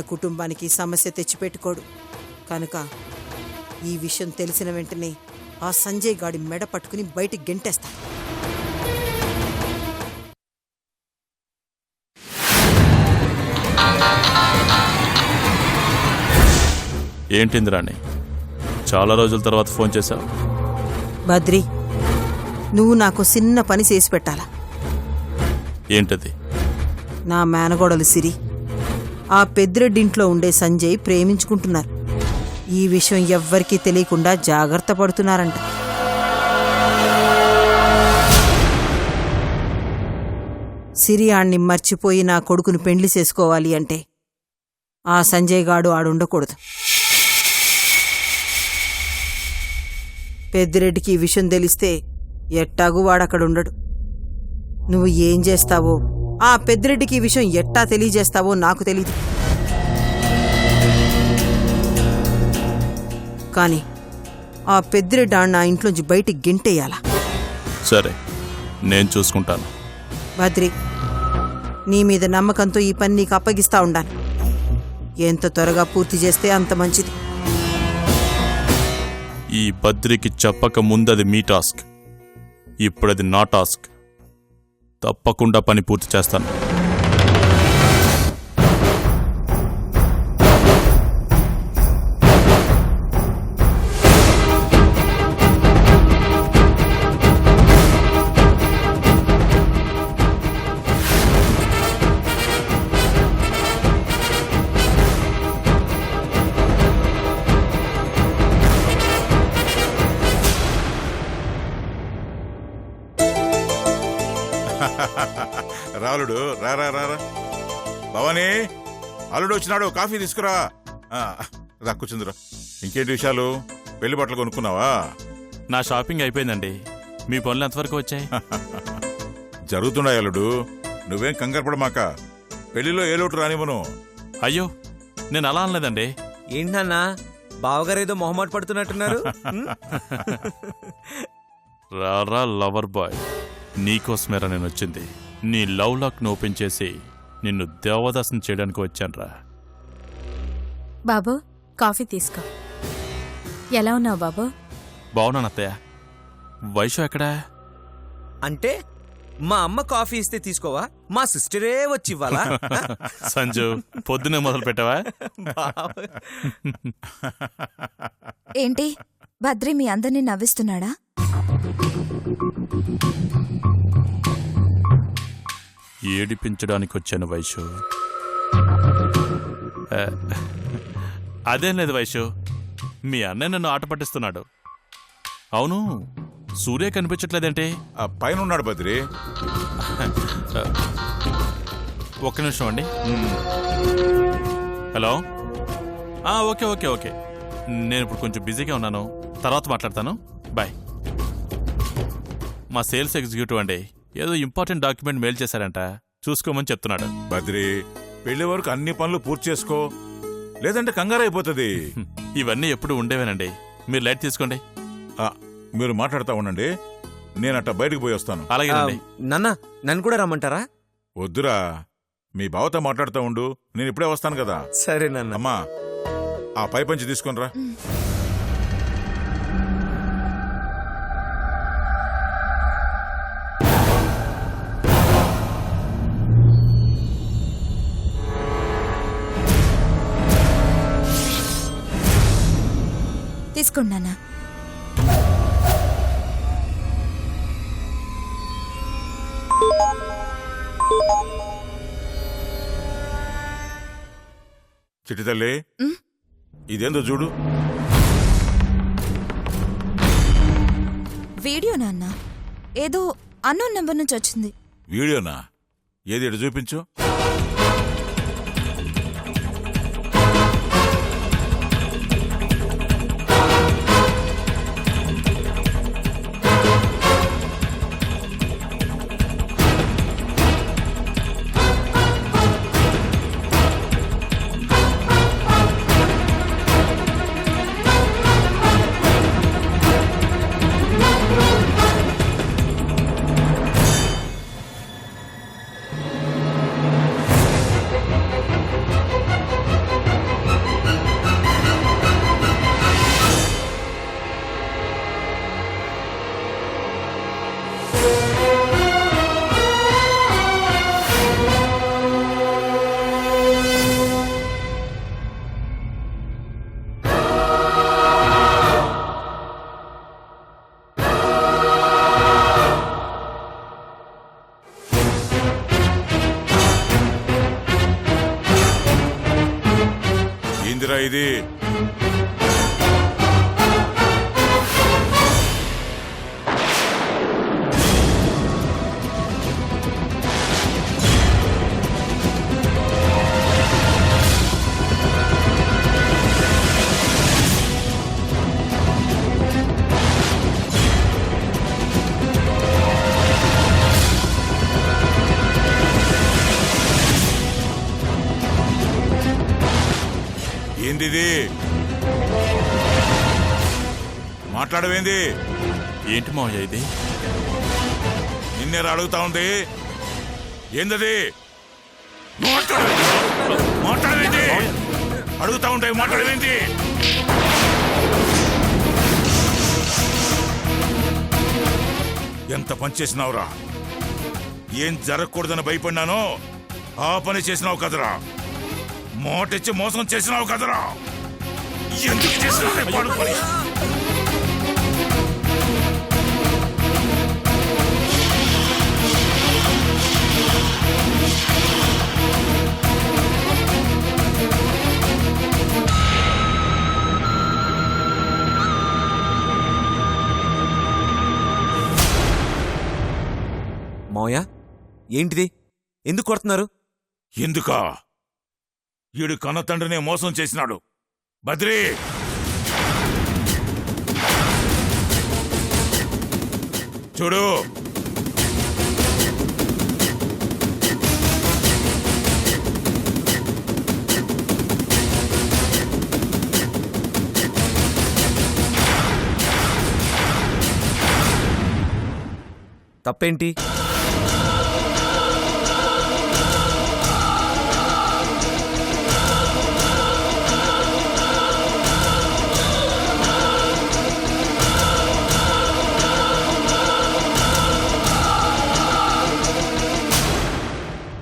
కుటుంబానికి సమస్య తెచ్చిపెట్టుకోడు కనుక ఈ విషయం తెలిసిన వెంటనే ఆ సంజయ్ గాడి మెడ పట్టుకుని బయటికి గెంటేస్తా. ఏంటిందిరాణి, చాలా రోజుల తర్వాత ఫోన్ చేశావు? బద్రి, నువ్వు నాకు చిన్న పని చేసి పెట్టాలా. ఏంటది? నా మేనగోడలు సిరి ఆ పెద్దిరెడ్డింట్లో ఉండే సంజయ్ ప్రేమించుకుంటున్నారు. ఈ విషయం ఎవ్వరికీ తెలియకుండా జాగ్రత్త పడుతున్నారంట. సిరి ఆణ్ణి మర్చిపోయి నా కొడుకుని పెండ్లి చేసుకోవాలి అంటే ఆ సంజయ్ గాడు ఆడుండకూడదు. పెద్దిరెడ్డికి ఈ విషయం తెలిస్తే ఎట్టాగు వాడక్కడుండడు. నువ్వు ఏం చేస్తావో, ఆ పెద్దిరెడ్డికి ఈ విషయం ఎట్టా తెలియజేస్తావో నాకు తెలీదు. కానీ ఆ పెద్దిరెడ్డి నా ఇంట్లోంచి బయటికి గెంటేయాలా. సరే, నేను చూసుకుంటాను. బద్రి, నీ మీద నమ్మకంతో ఈ పని నీకు అప్పగిస్తా ఉండాను. ఎంత త్వరగా పూర్తి చేస్తే అంత మంచిది. ఈ బద్రికి చెప్పక ముందది మీ టాస్క్, ఇప్పుడది నా టాస్క్. తప్పకుండా పని పూర్తి చేస్తాను. రాలుడు రారా రారా. భవానీ, అల్లుడు వచ్చినాడు, కాఫీ తీసుకురా. రా కూర్చుందిరా. ఇంకేంటి విషయాలు? పెళ్లి బట్టలు కొనుక్కున్నావా? నా షాపింగ్ అయిపోయిందండి. మీ పనులు ఎంతవరకు వచ్చాయి? జరుగుతున్నాయి అల్లుడు, నువ్వేం కంగారు పడమాక. పెళ్లిలో ఏ లోటు రానివ్వను. అయ్యో, నేను అలా అనలేదండి. ఏంటన్నా బావగారేదో మొహమాట పడుతున్నట్టున్నారు? రారా లవర్ బాయ్, నీకోసమేరా నేను వచ్చింది. నీ లవ్ లాక్ను ఓపెన్ చేసి నిన్ను దేవదాసం చేయడానికి వచ్చానురా. బాబు, కాఫీ తీసుకో. ఎలా ఉన్నావు బాబు? బావున్నాను అత్తయ్య. వైషు ఎక్కడా? అంటే మా అమ్మ కాఫీ ఇస్తే తీసుకోవా? మా సిస్టరే వచ్చి ఇవ్వాలా? సంజు, పొద్దునే మొదలు పెట్టావా? ఏంటి, బద్రి మీ అందరినీ నవ్విస్తున్నాడా? ఏడిపించడానికి వచ్చాను వైషు. అదేం లేదు వైషు, మీ అన్నయ్య నన్ను ఆట పట్టిస్తున్నాడు. అవును, సూర్య కనిపించట్లేదంటే? పైన ఉన్నాడు బద్రి. ఒక్క నిమిషం అండి. హలో. ఓకే ఓకే ఓకే, నేను ఇప్పుడు కొంచెం బిజీగా ఉన్నాను, తర్వాత మాట్లాడతాను. బాయ్. మా సేల్స్ ఎగ్జిక్యూటివ్ అండి ఏదో ఇంపార్టెంట్ డాక్యుమెంట్ మెయిల్ చేశారంట, చూసుకోమని చెప్తున్నాడు. బద్రి, పెళ్లి వరకు అన్ని పనులు పూర్తి చేసుకో, లేదంటే కంగారు అయిపోతుంది. ఇవన్నీ ఎప్పుడు ఉండేవేనండి, మీరు లైట్ తీసుకోండి. మీరు మాట్లాడుతూ ఉండండి, నేను అట్ట బయటకు పోయి వస్తాను. అలాగేనండి. నాన్న, నన్ను కూడా రమ్మంటారా? వద్దురా, మీ బావతో మాట్లాడుతూ ఉండు, నేను ఇప్పుడే వస్తాను కదా. సరే నాన్న. అమ్మా, ఆ పై పంచి తీసుకునిరా. తీసుకోండి నాన్న. చిట్టి తల్లి, ఇదేందో చూడు. వీడియో నాన్న, ఏదో అన్నోన్ నెంబర్ నుంచి వచ్చింది. వీడియోనా? ఏది ఇటు చూపించు. ఏందిరా ఇది? ఏందిది? మాట్లాడవేంది? ఏంటి మావయ్య ఇది? నిన్నేరా అడుగుతా ఉంది? ఏందది? మాట్లాడవేంటి? అడుగుతా ఉంటాయి, మాట్లాడవేంటి? ఎంత పని చేసినావురా? ఏం జరగకూడదని భయపడినానో ఆ పని చేసినావు కదరా. మోటిచ్చి మోసం చేసినావు కదరా. ఎందుకు చేసినావు పాడు పని? మావయ్య ఏంటిది? ఎందుకు కొడుతున్నారు? ఎందుకా? ఈడు కన్న తండ్రినే మోసం చేసినాడు. బద్రీ, చూడు, తప్పేంటి?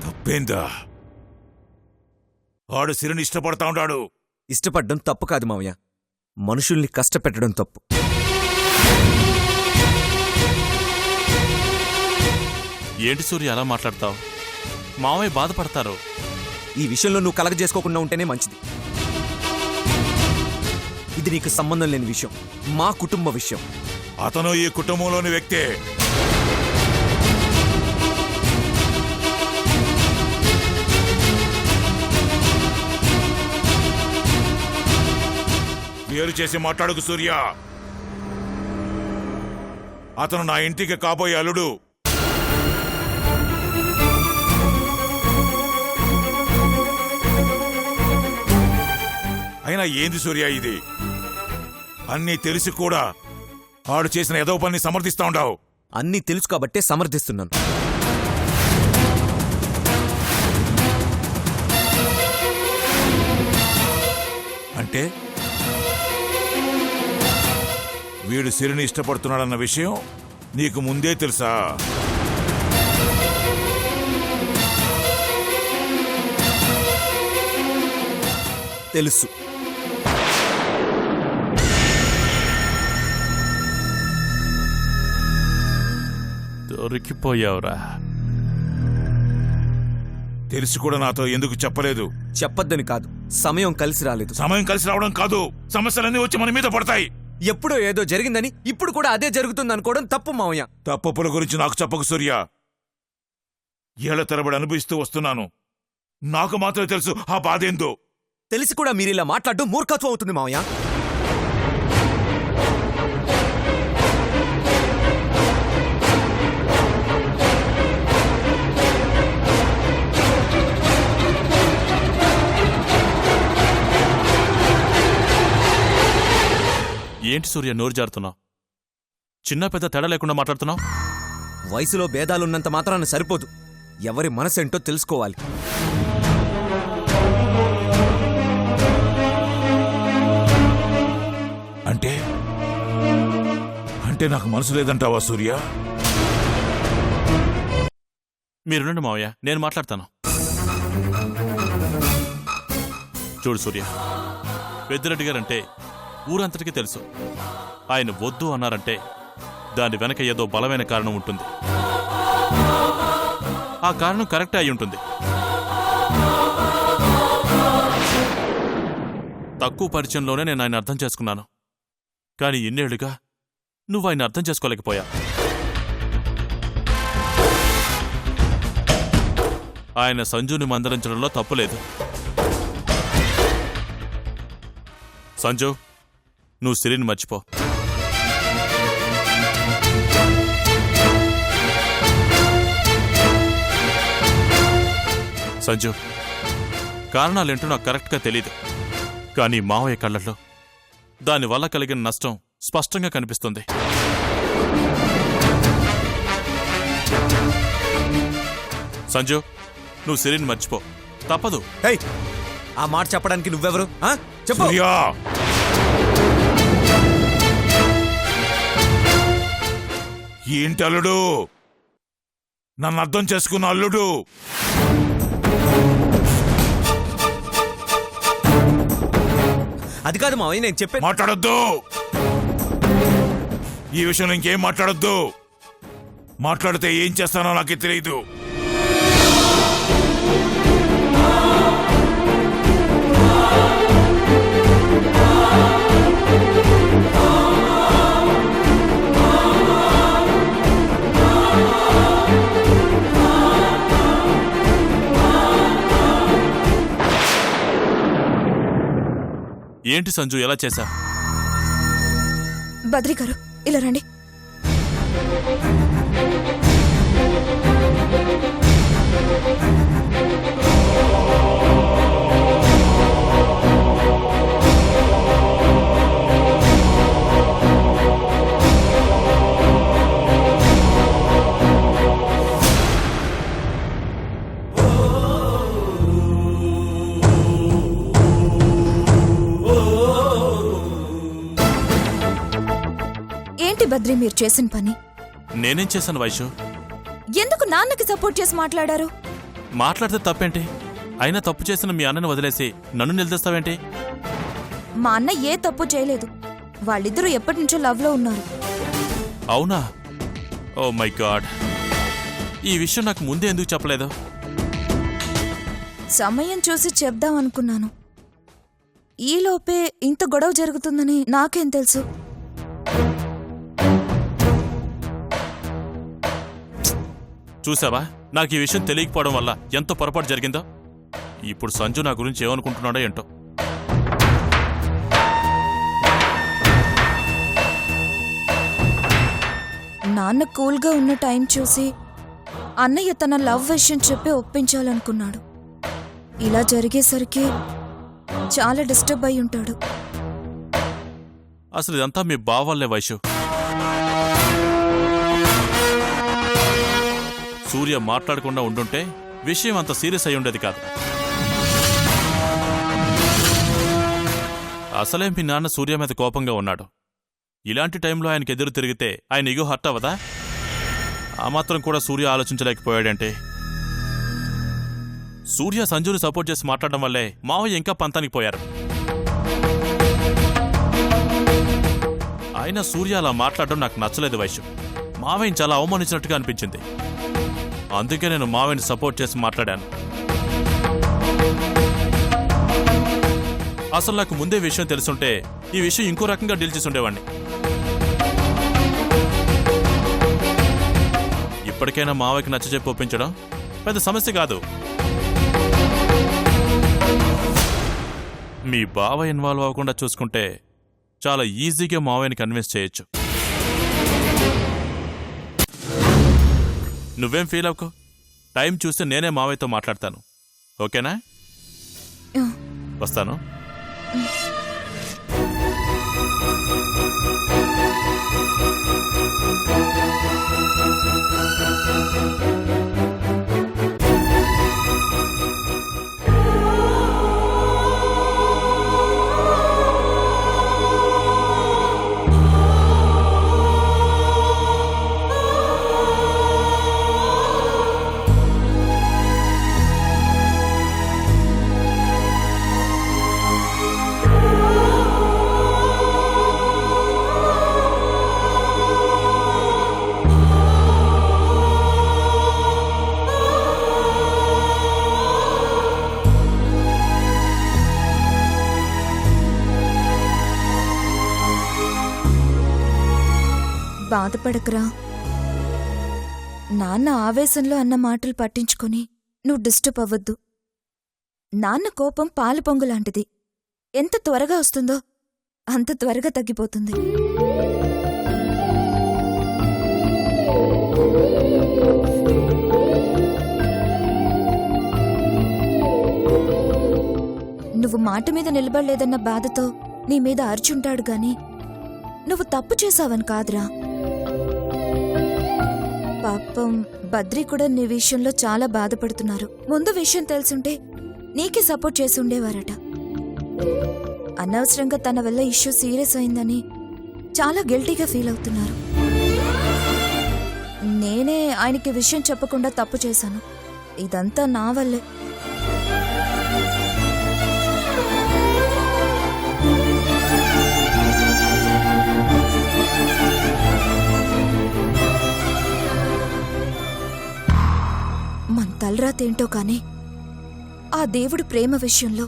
తప్పేందా? ఆడు సిరిని ఇష్టపడతా ఉన్నాడు. ఇష్టపడ్డం తప్పు కాదు మావయ్య, మనుషుల్ని కష్టపెట్టడం తప్పు. ఏంటి సూర్య అలా మాట్లాడతావు? మావయ్య బాధపడతారు. ఈ విషయంలో నువ్వు కలగజేసుకోకుండా ఉంటేనే మంచిది. ఇది నీకు సంబంధం లేని విషయం, మా కుటుంబ విషయం. అతను ఈ కుటుంబంలోని వ్యక్తే. వేరు చేసి మాట్లాడుకు సూర్య. అతను నా ఇంటికి కాబోయే అల్లుడు. అయినా ఏంది సూర్య ఇది? అన్నీ తెలిసి కూడా ఆడు చేసిన ఏదో పని సమర్థిస్తా ఉంటావు. అన్నీ తెలుసు కాబట్టే సమర్థిస్తున్నాను. అంటే వీడు సిరిని ఇష్టపడుతున్నాడన్న విషయం నీకు ముందే తెలుసా? తెలుసు. దొరికిపోయావురా. తెలిసి కూడా నాతో ఎందుకు చెప్పలేదు? చెప్పొద్దని కాదు, సమయం కలిసి రాలేదు. సమయం కలిసి రావడం కాదు, సమస్యలన్నీ వచ్చి మన మీద పడతాయి. ఎప్పుడో ఏదో జరిగిందని ఇప్పుడు కూడా అదే జరుగుతుంది అనుకోవడం తప్పు మావయ్య. తప్పుల గురించి నాకు చెప్పకు సూర్య. ఏళ్ల తరబడి అనుభవిస్తూ వస్తున్నాను. నాకు మాత్రమే తెలుసు ఆ బాధేందో. తెలిసి కూడా మీరిలా మాట్లాడడం మూర్ఖత్వం అవుతుంది మావయ్య. ఏంటి సూర్య నోరు జారుతున్నావు? చిన్న పెద్ద తేడా లేకుండా మాట్లాడుతున్నావు. వయసులో భేదాలున్నంత మాత్రాన సరిపోదు, ఎవరి మనసేంటో తెలుసుకోవాలి. అంటే అంటే నాకు మనసు లేదంటావా సూర్య? మీరుండండి మావయ్య, నేను మాట్లాడతాను. చూడు సూర్య, పెద్దిరెడ్డి గారంటే ఊరంతటికీ తెలుసు. ఆయన వద్దు అన్నారంటే దాని వెనక ఏదో బలమైన కారణం ఉంటుంది. ఆ కారణం కరెక్టే అయి ఉంటుంది. తక్కువ పరిచయంలోనే నేను ఆయన అర్థం చేసుకున్నాను. కానీ ఇన్నేళ్లుగా నువ్వు ఆయన అర్థం చేసుకోలేకపోయా. ఆయన సంజుని మందలించడంలో తప్పులేదు. సంజు, నువ్వు సిరిని మర్చిపో. సంజు, కారణాలేంటో నాకు కరెక్ట్గా తెలీదు. కానీ మావయ్య కళ్ళల్లో దానివల్ల కలిగిన నష్టం స్పష్టంగా కనిపిస్తుంది. సంజు, నువ్వు సిరిని మర్చిపో, తప్పదు. హే, ఆ మాట చెప్పడానికి నువ్వెవరు? చెప్పు. సూర్య, ఏంటి అల్లుడు? నన్ను అర్థం చేసుకున్న అల్లుడు. అది కాదు మావయ్య, నేను చెప్పే. మాట్లాడొద్దు. ఈ విషయంలో ఇంకేం మాట్లాడొద్దు. మాట్లాడితే ఏం చేస్తానో నాకే తెలియదు. ఏంటి సంజు, ఎలా చేశా? బద్రి గారు, ఇలా రండి. ఏంటి బద్రి మీరు చేసిన పని? నేనేం చేశాను వైషు? ఎందుకు నాన్నకి సపోర్ట్ చేసి మాట్లాడారు? మాట్లాడితే తప్పేంటి? అయినా తప్పు చేసిన మీ అన్నను వదిలేసి నన్ను నిలదీస్తావేంటి? మా అన్న ఏ తప్పు చేయలేదు. వాళ్ళిద్దరూ ఎప్పటి నుంచో లవ్ లో ఉన్నారు. అవునా? ఓ మై గాడ్, ఈ విషయం నాకు ముందే ఎందుకు చెప్పలేదు? సమయం చూసి చెప్దాం అనుకున్నాను. ఈలోపే ఇంత గొడవ జరుగుతుందని నాకేం తెలుసు? చూసావా, నాకు ఈ విషయం తెలియకపోవడం వల్ల ఎంత పొరపాటు జరిగిందో. ఇప్పుడు సంజు నా గురించి ఏమనుకుంటున్నాడో ఏంటో. నాన్న కూల్గా ఉన్న టైం చూసి అన్నయ్య తన లవ్ విషయం చెప్పి ఒప్పించాలనుకున్నాడు. ఇలా జరిగేసరికి చాలా డిస్టర్బ్ అయి ఉంటాడు. అసలు ఇదంతా మీ బావ వల్లే వైషు. సూర్య మాట్లాడకుండా ఉండుంటే విషయం అంత సీరియస్ అయి ఉండేది కాదు. అసలే మీ నాన్న సూర్య మీద కోపంగా ఉన్నాడు. ఇలాంటి టైంలో ఆయనకి ఎదురు తిరిగితే ఆయన ఇగో హర్ట్ అవ్వదా? ఆ మాత్రం కూడా సూర్య ఆలోచించలేకపోయాడంటే. సూర్య సంజుని సపోర్ట్ చేసి మాట్లాడడం వల్లే మావయ్య ఇంకా పంతానికి పోయారు. అయినా సూర్య అలా మాట్లాడడం నాకు నచ్చలేదు వైషు. మావయ్యని చాలా అవమానించినట్టుగా అనిపించింది. అందుకే నేను మావయ్యని సపోర్ట్ చేసి మాట్లాడాను. అసలు నాకు ముందే విషయం తెలుసుంటే ఈ విషయం ఇంకో రకంగా డీల్ చేసి ఉండేవాడిని. ఇప్పటికైనా మావయ్యకి నచ్చజెప్పి ఒప్పించడం పెద్ద సమస్య కాదు. మీ బావ ఇన్వాల్వ్ అవ్వకుండా చూసుకుంటే చాలా ఈజీగా మావయ్యని కన్విన్స్ చేయొచ్చు. నువ్వేం ఫీల్ అవ్వకు. టైం చూస్తే నేనే మావయ్యతో మాట్లాడతాను. ఓకేనా? వస్తాను. బాధపడకురా. నాన్న ఆవేశంలో అన్న మాటలు పట్టించుకొని నువ్వు డిస్టర్బ్ అవ్వద్దు. నాన్న కోపం పాలు పొంగులాంటిది. ఎంత త్వరగా వస్తుందో అంత త్వరగా తగ్గిపోతుంది. నువ్వు మాట మీద నిలబడలేదన్న బాధతో నీ మీద అర్చుంటాడు గాని నువ్వు తప్పు చేశావని కాదురా. పాపం బద్రి కూడా నీ విషయంలో చాలా బాధపడుతున్నారు. ముందు విషయం తెలుసుంటే నీకే సపోర్ట్ చేసి ఉండేవారట. అనవసరంగా తన వల్ల ఇష్యూ సీరియస్ అయిందని చాలా గిల్టీగా ఫీల్ అవుతున్నారు. నేనే ఆయనకి విషయం చెప్పకుండా తప్పు చేశాను. ఇదంతా నా వల్లే. మన తలరాతేంటో కాని ఆ దేవుడు ప్రేమ విషయంలో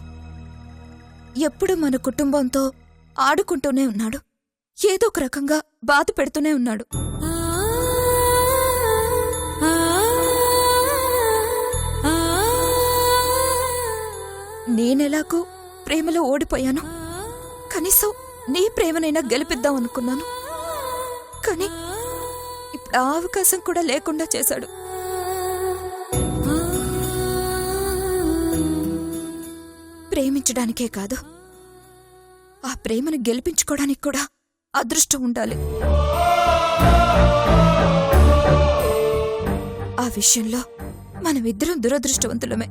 ఎప్పుడు మన కుటుంబంతో ఆడుకుంటూనే ఉన్నాడు. ఏదో ఒక రకంగా బాధ పెడుతూనే ఉన్నాడు. నేనెలాగూ ప్రేమలో ఓడిపోయాను. కనీసం నీ ప్రేమనైనా గెలిపిద్దాం అనుకున్నాను. కానీ ఇప్పుడు ఆ అవకాశం కూడా లేకుండా చేశాడు. ప్రేమించడానికే కాదు, ఆ ప్రేమను గెలిపించుకోవడానికి కూడా అదృష్టం ఉండాలి. ఆ విషయంలో మనమిద్దరం దురదృష్టవంతులమే.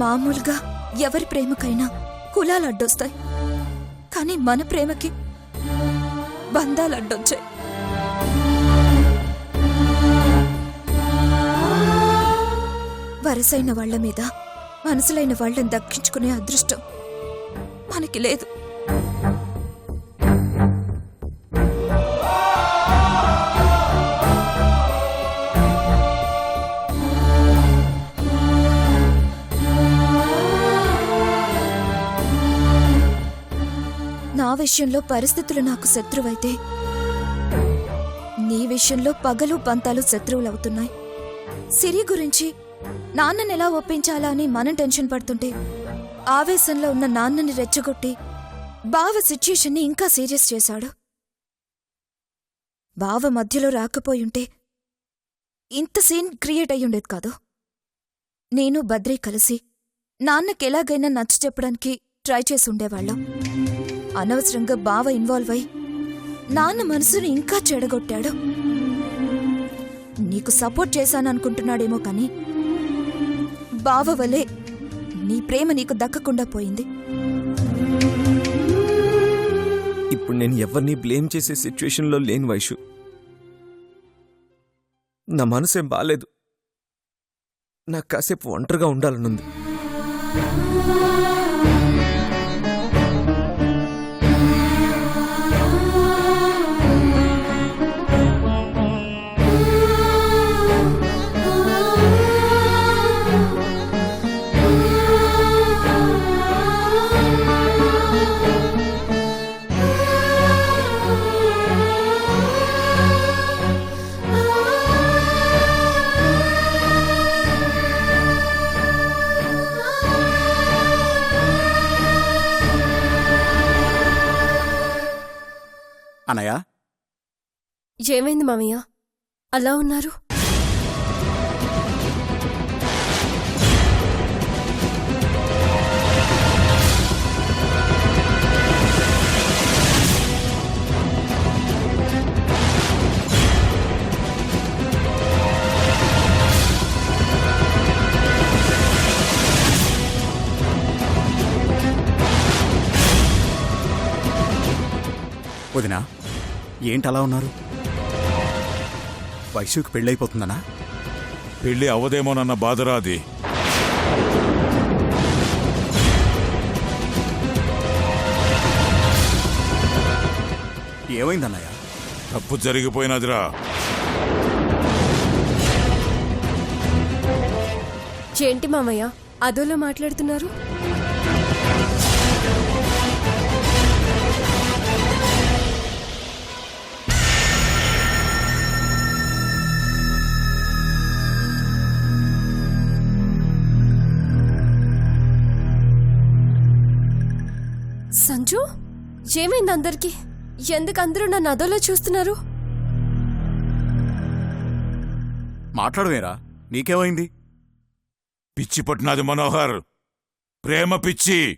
మామూలుగా ఎవరి ప్రేమకైనా కులాలు అడ్డొస్తాయి, కానీ మన ప్రేమకి బంధాలు అడ్డొచ్చాయి. వరసైన వాళ్ల మీద మనసులైన వాళ్లను దక్కించుకునే అదృష్టం మనకి లేదు. నా విషయంలో పరిస్థితులు నాకు శత్రువైతే నీ విషయంలో పగలు పంతాలు శత్రువులవుతున్నాయి. సిరి గురించి నాన్నని ఎలా ఒప్పించాలా అని మనం టెన్షన్ పడుతుంటే ఆవేశంలో ఉన్న నాన్నని రెచ్చగొట్టి బావ సిచ్యుయేషన్ని ఇంకా సీరియస్ చేశాడు. బావ మధ్యలో రాకపోయుంటే ఇంత సీన్ క్రియేట్ అయ్యుండేది కాదు. నేను బద్రీ కలిసి నాన్నకెలాగైనా నచ్చ చెప్పడానికి ట్రై చేసి ఉండేవాళ్ళం. అనవసరంగా బావ ఇన్వాల్వ్ అయి నాన్న మనసుని ఇంకా చెడగొట్టాడు. నీకు సపోర్ట్ చేశాననుకుంటున్నాడేమో కానీ బావ వలే నీ ప్రేమ నీకు దక్కకుండా పోయింది. ఇప్పుడు నేను ఎవరిని బ్లేమ్ చేసే సిచ్యువేషన్లో లేని వైషు. నా మనసేం బాలేదు. నాకు కాసేపు ఒంటరిగా ఉండాలనుంది. అన్నయ్య, ఏమైంది మామయ్య అలా ఉన్నారు? వదినా, ఏంటలా ఉన్నారు? వైశుకి పెళ్ళైపోతుందనా? పెళ్లి అవ్వదేమోనన్న బాధరా అది. ఏమైందన్నయ్య? తప్పు జరిగిపోయినదిరా. ఏంటి మామయ్య అదోలా మాట్లాడుతున్నారు? సంజు ఏమైంది అందరికి? ఎందుకు అందరూ నన్ను అదోలా చూస్తున్నారు? మాట్లాడవేరా, నీకేమైంది? పిచ్చి పట్టినది మనోహర్, ప్రేమ పిచ్చి.